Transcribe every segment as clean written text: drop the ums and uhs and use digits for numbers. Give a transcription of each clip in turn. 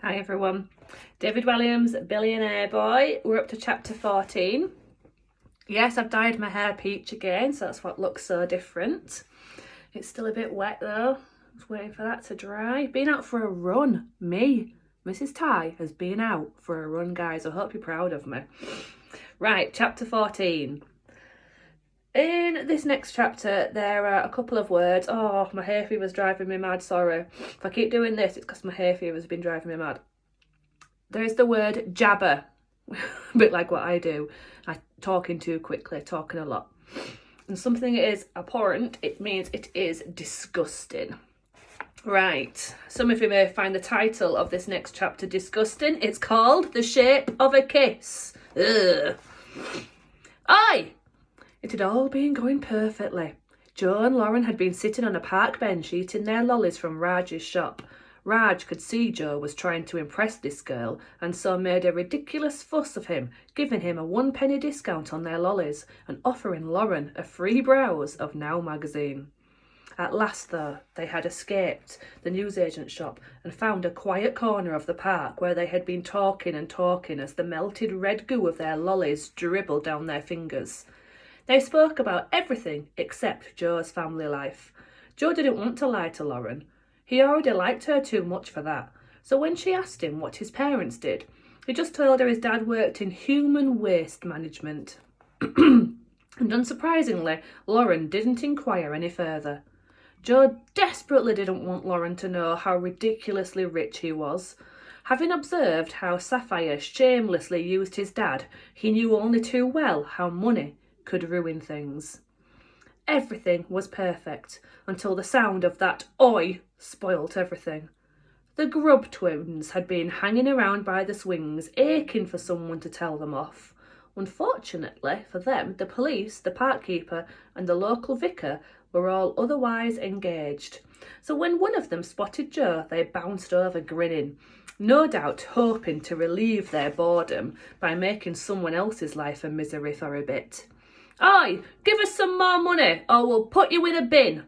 Hi everyone. David Williams, Billionaire Boy. We're up to chapter 14. Yes, I've dyed my hair peach again, so that's what looks so different. It's still a bit wet though. Just waiting for that to dry. Been out for a run. Me, Mrs. Ty, has been out for a run, guys. I hope you're proud of me. Right, chapter 14. In this next chapter, there are a couple of words. Oh, my hay fever's driving me mad, sorry. If I keep doing this, it's because my hay fever's been driving me mad. There's the word jabber, a bit like what I do. I'm talking too quickly, talking a lot. And something is abhorrent, it means it is disgusting. Right, some of you may find the title of this next chapter disgusting. It's called The Shape of a Kiss. Ugh. Aye! It had all been going perfectly. Joe and Lauren had been sitting on a park bench eating their lollies from Raj's shop. Raj could see Joe was trying to impress this girl and so made a ridiculous fuss of him, giving him a 1 penny discount on their lollies and offering Lauren a free browse of Now magazine. At last, though, they had escaped the newsagent shop and found a quiet corner of the park where they had been talking and talking as the melted red goo of their lollies dribbled down their fingers. They spoke about everything except Joe's family life. Joe didn't want to lie to Lauren. He already liked her too much for that. So when she asked him what his parents did, he just told her his dad worked in human waste management. And unsurprisingly, Lauren didn't inquire any further. Joe desperately didn't want Lauren to know how ridiculously rich he was. Having observed how Sapphire shamelessly used his dad, he knew only too well how money could ruin things. Everything was perfect until the sound of that oi spoilt everything. The Grubb twins had been hanging around by the swings, aching for someone to tell them off. Unfortunately for them, the police, the park keeper and the local vicar were all otherwise engaged. So when one of them spotted Joe, they bounced over grinning, no doubt hoping to relieve their boredom by making someone else's life a misery for a bit. Aye, give us some more money or we'll put you in a bin.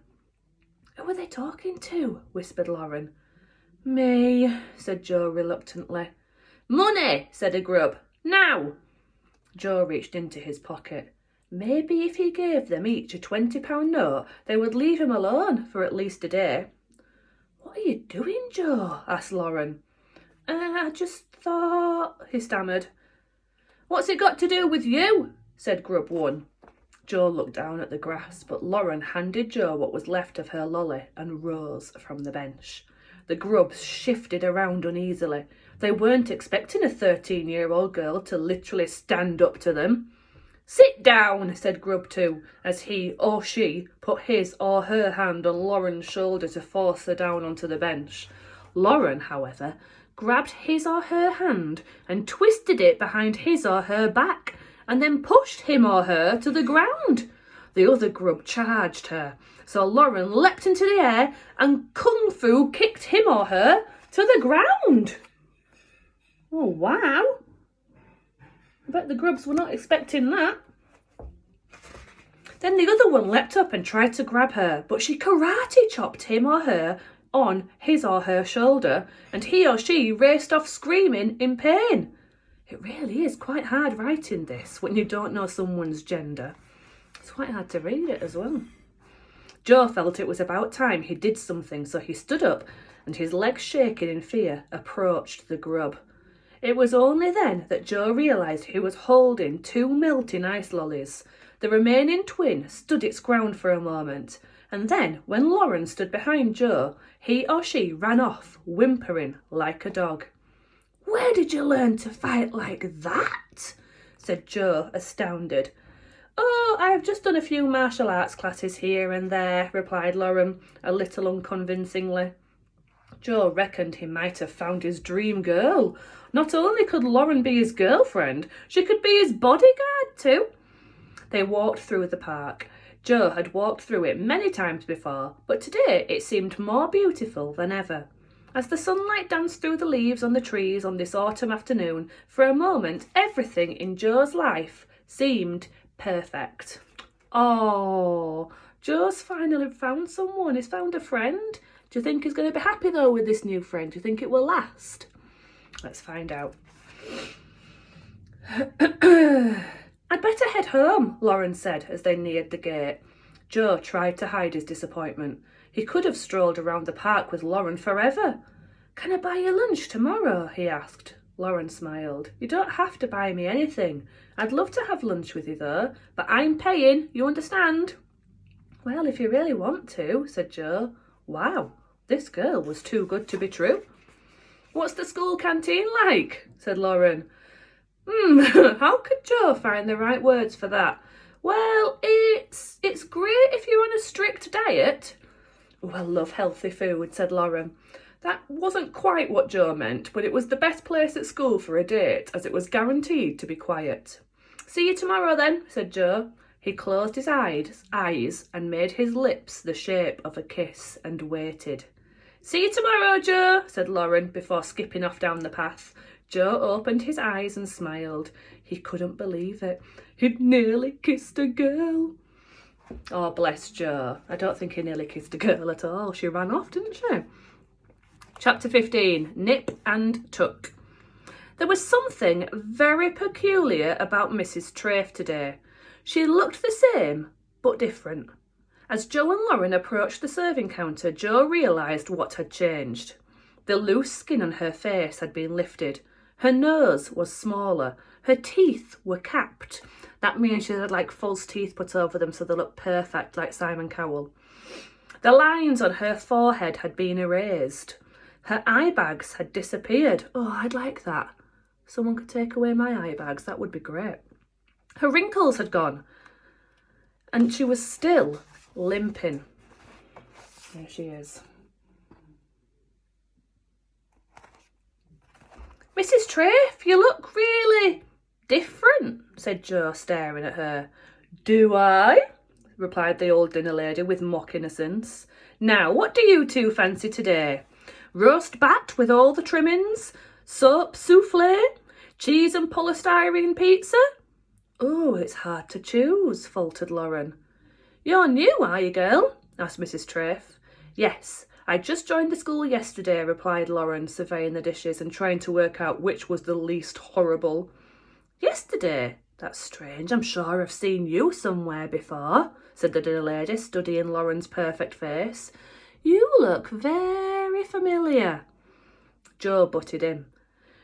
Who are they talking to? Whispered Lauren. Me, said Joe reluctantly. Money, said a Grubb. Now. Joe reached into his pocket. Maybe if he gave them each a £20 note, they would leave him alone for at least a day. What are you doing, Joe? Asked Lauren. I just thought, he stammered. What's it got to do with you? Said Grubb 1. Joe looked down at the grass, but Lauren handed Joe what was left of her lolly and rose from the bench. The Grubbs shifted around uneasily. They weren't expecting a 13-year-old girl to literally stand up to them. Sit down, said Grubb 2, as he or she put his or her hand on Lauren's shoulder to force her down onto the bench. Lauren, however, grabbed his or her hand and twisted it behind his or her back, and then pushed him or her to the ground. The other Grubb charged her, so Lauren leapt into the air and kung fu kicked him or her to the ground. Oh, wow. I bet the Grubbs were not expecting that. Then the other one leapt up and tried to grab her, but she karate chopped him or her on his or her shoulder, and he or she raced off screaming in pain. It really is quite hard writing this when you don't know someone's gender. It's quite hard to read it as well. Joe felt it was about time he did something, so he stood up and, his legs shaking in fear, approached the Grubb. It was only then that Joe realised he was holding 2 melting ice lollies. The remaining twin stood its ground for a moment, and then, when Lauren stood behind Joe, he or she ran off, whimpering like a dog. Where did you learn to fight like that? Said Joe, astounded. Oh, I've just done a few martial arts classes here and there, replied Lauren, a little unconvincingly. Joe reckoned he might have found his dream girl. Not only could Lauren be his girlfriend, she could be his bodyguard too. They walked through the park. Joe had walked through it many times before, but today it seemed more beautiful than ever. As the sunlight danced through the leaves on the trees on this autumn afternoon, for a moment everything in Joe's life seemed perfect. Oh, Joe's finally found someone. He's found a friend. Do you think he's going to be happy though with this new friend? Do you think it will last? Let's find out. I'd better head home, Lauren said as they neared the gate. Joe tried to hide his disappointment. He could have strolled around the park with Lauren forever. Can I buy you lunch tomorrow? He asked. Lauren smiled. You don't have to buy me anything. I'd love to have lunch with you though, but I'm paying, you understand? Well, if you really want to, said Joe. Wow, this girl was too good to be true. What's the school canteen like? Said Lauren. How could Joe find the right words for that? Well, it's great if you're on a strict diet. Oh, I love healthy food, said Lauren. That wasn't quite what Joe meant, but it was the best place at school for a date, as it was guaranteed to be quiet. See you tomorrow then, said Joe. He closed his eyes and made his lips the shape of a kiss and waited. See you tomorrow, Joe, said Lauren before skipping off down the path. Joe opened his eyes and smiled. He couldn't believe it. He'd nearly kissed a girl. Oh, bless Joe. I don't think he nearly kissed a girl at all. She ran off, didn't she? Chapter 15, Nip and Tuck. There was something very peculiar about Mrs. Trafe today. She looked the same, but different. As Joe and Lauren approached the serving counter, Joe realised what had changed. The loose skin on her face had been lifted. Her nose was smaller. Her teeth were capped. That means she had like false teeth put over them so they looked perfect, like Simon Cowell. The lines on her forehead had been erased. Her eye bags had disappeared. Oh, I'd like that. Someone could take away my eye bags. That would be great. Her wrinkles had gone. And she was still limping. There she is. Mrs. Trafe, you look really different, said Joe, staring at her. Do I? Replied the old dinner lady with mock innocence. Now, what do you two fancy today? Roast bat with all the trimmings? Soap souffle? Cheese and polystyrene pizza? Oh, it's hard to choose, faltered Lauren. You're new, are you, girl? Asked Mrs. Trafe. Yes, I just joined the school yesterday, replied Lauren, surveying the dishes and trying to work out which was the least horrible. Yesterday? That's strange. I'm sure I've seen you somewhere before, said the dinner lady, studying Lauren's perfect face. You look very familiar. Joe butted in.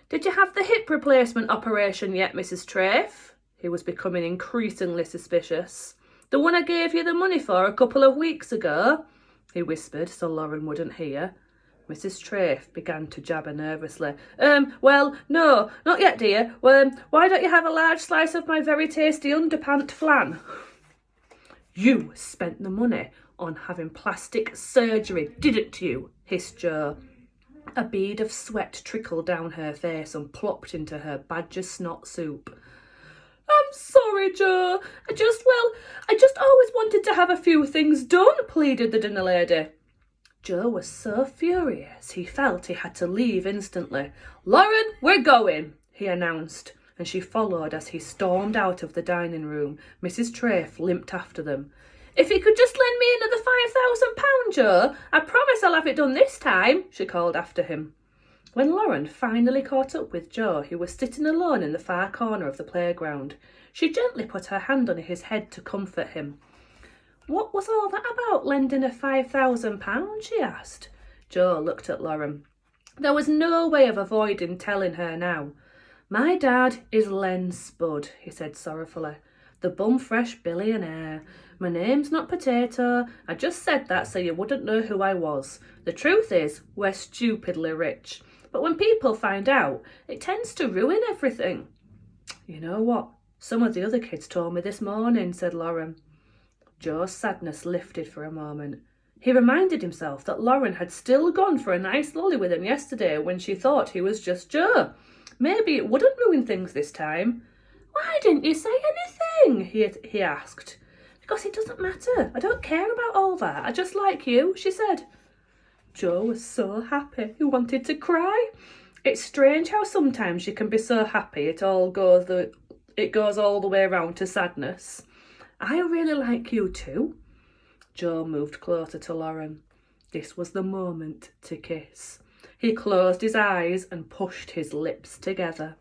Did you have the hip replacement operation yet, Mrs. Trafe? He was becoming increasingly suspicious. The one I gave you the money for a couple of weeks ago, he whispered so Lauren wouldn't hear. Mrs. Trafe began to jabber nervously. Well, no, not yet, dear. Why don't you have a large slice of my very tasty underpant flan? You spent the money on having plastic surgery, didn't you? Hissed Joe. A bead of sweat trickled down her face and plopped into her badger snot soup. I'm sorry, Joe. I just always wanted to have a few things done, pleaded the dinner lady. Joe was so furious he felt he had to leave instantly. Lauren, we're going, he announced, and she followed as he stormed out of the dining room. Mrs. Trafe limped after them. If you could just lend me another £5,000, Joe, I promise I'll have it done this time, she called after him. When Lauren finally caught up with Joe, he was sitting alone in the far corner of the playground. She gently put her hand on his head to comfort him. What was all that about, lending her £5,000, she asked. Joe looked at Lauren. There was no way of avoiding telling her now. My dad is Len Spud, he said sorrowfully. The bum-fresh billionaire. My name's not Potato. I just said that so you wouldn't know who I was. The truth is, we're stupidly rich. But when people find out, it tends to ruin everything. You know what? Some of the other kids told me this morning, said Lauren. Joe's sadness lifted for a moment. He reminded himself that Lauren had still gone for a nice lolly with him yesterday when she thought he was just Joe. Maybe it wouldn't ruin things this time. Why didn't you say anything? He asked. Because it doesn't matter. I don't care about all that. I just like you, she said. Joe was so happy he wanted to cry. It's strange how sometimes you can be so happy it goes all the way around to sadness. I really like you too. Joe moved closer to Lauren. This was the moment to kiss. He closed his eyes and pushed his lips together.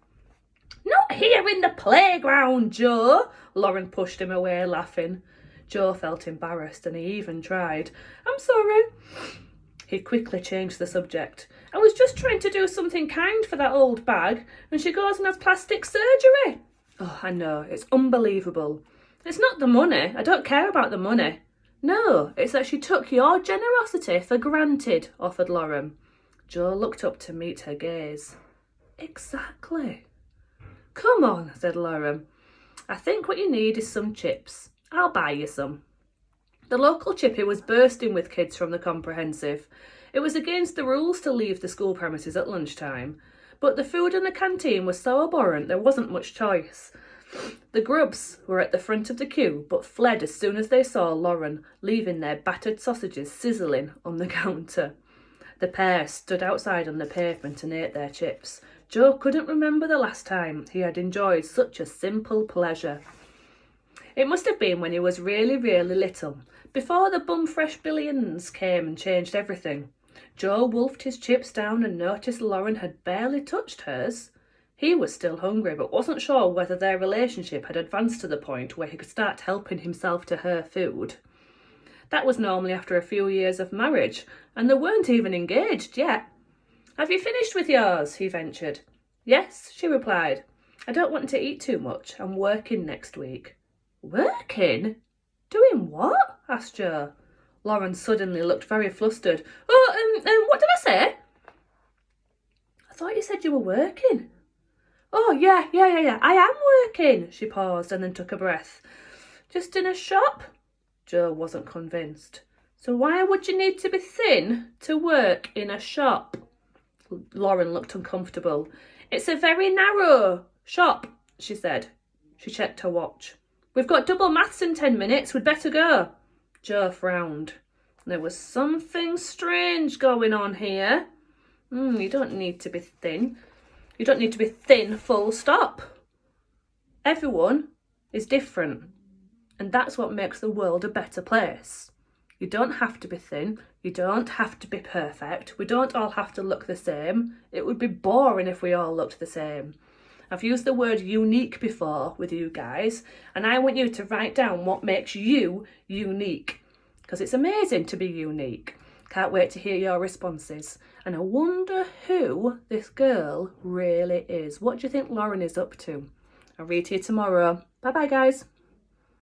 "Not here in the playground, Joe!" Lauren pushed him away, laughing. Joe felt embarrassed and he even tried. "I'm sorry." He quickly changed the subject. "I was just trying to do something kind for that old bag, and she goes and has plastic surgery." "Oh, I know, it's unbelievable." "It's not the money. I don't care about the money." "No, it's that she took your generosity for granted," offered Lauren. Joe looked up to meet her gaze. "Exactly." "Come on," said Lauren. "I think what you need is some chips. I'll buy you some." The local chippy was bursting with kids from the comprehensive. It was against the rules to leave the school premises at lunchtime, but the food in the canteen was so abhorrent there wasn't much choice. The grubs were at the front of the queue, but fled as soon as they saw Lauren, leaving their battered sausages sizzling on the counter. The pair stood outside on the pavement and ate their chips. Joe couldn't remember the last time he had enjoyed such a simple pleasure. It must have been when he was really, really little, before the bum-fresh billions came and changed everything. Joe wolfed his chips down and noticed Lauren had barely touched hers. He was still hungry, but wasn't sure whether their relationship had advanced to the point where he could start helping himself to her food. That was normally after a few years of marriage, and they weren't even engaged yet. "Have you finished with yours?" he ventured. "Yes," she replied. "I don't want to eat too much. I'm working next week." "Working? Doing what?" asked Joe. Lauren suddenly looked very flustered. What did I say?" "I thought you said you were working." "Oh, yeah, I am working." She paused and then took a breath. "Just in a shop?" Joe wasn't convinced. "So why would you need to be thin to work in a shop?" Lauren looked uncomfortable. "It's a very narrow shop," she said. She checked her watch. "We've got double maths in 10 minutes. We'd better go." Joe frowned. There was something strange going on here. You don't need to be thin. You don't need to be thin, full stop. Everyone is different, and that's what makes the world a better place. You don't have to be thin. You don't have to be perfect. We don't all have to look the same. It would be boring if we all looked the same. I've used the word unique before with you guys, and I want you to write down what makes you unique, because it's amazing to be unique. Can't wait to hear your responses. And I wonder who this girl really is. What do you think Lauren is up to? I'll read to you tomorrow. Bye bye, guys.